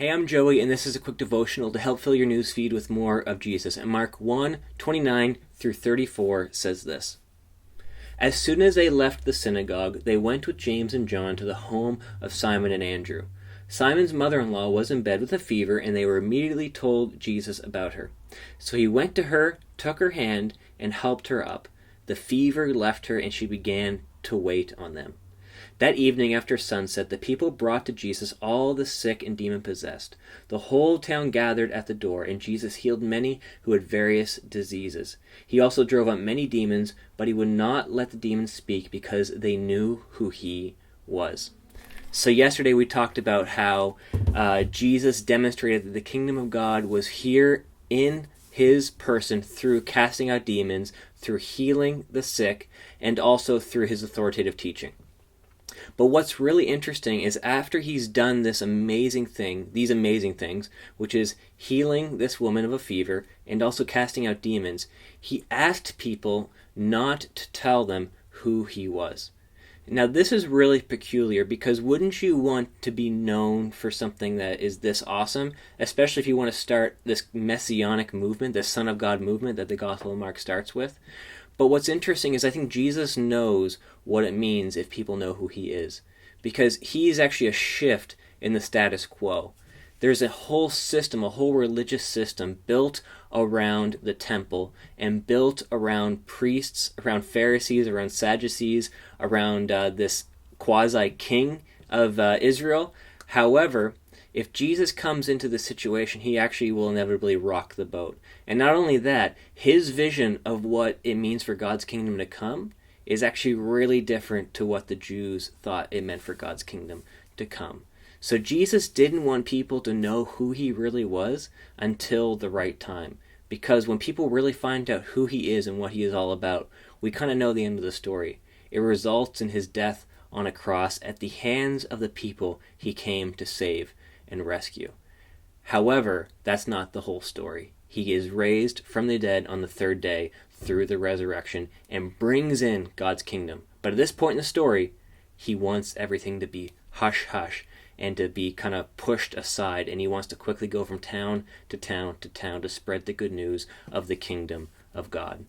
Hey, I'm Joey, and this is a quick devotional to help fill your news feed with more of Jesus. And Mark 1:29 through 34 says this. As soon as they left the synagogue, they went with James and John to the home of Simon and Andrew. Simon's mother-in-law was in bed with a fever, and they were immediately told Jesus about her. So he went to her, took her hand, and helped her up. The fever left her, and she began to wait on them. That evening after sunset, the people brought to Jesus all the sick and demon-possessed. The whole town gathered at the door, and Jesus healed many who had various diseases. He also drove out many demons, but he would not let the demons speak because they knew who he was. So yesterday we talked about how Jesus demonstrated that the kingdom of God was here in his person through casting out demons, through healing the sick, and also through his authoritative teaching. But what's really interesting is after he's done these amazing things, which is healing this woman of a fever and also casting out demons, he asked people not to tell them who he was. Now this is really peculiar because wouldn't you want to be known for something that is this awesome, especially if you want to start this messianic movement, this Son of God movement that the Gospel of Mark starts with? But what's interesting is I think Jesus knows what it means if people know who he is, because he is actually a shift in the status quo. There's a whole system, a whole religious system built around the temple and built around priests, around Pharisees, around Sadducees, around this quasi-king of Israel. However, if Jesus comes into the situation, he actually will inevitably rock the boat. And not only that, his vision of what it means for God's kingdom to come is actually really different to what the Jews thought it meant for God's kingdom to come. So Jesus didn't want people to know who he really was until the right time. Because when people really find out who he is and what he is all about, we kind of know the end of the story. It results in his death on a cross at the hands of the people he came to save and rescue. However, that's not the whole story. He is raised from the dead on the third day through the resurrection and brings in God's kingdom. But at this point in the story, he wants everything to be hush-hush and to be kind of pushed aside, and he wants to quickly go from town to town to town to spread the good news of the kingdom of God.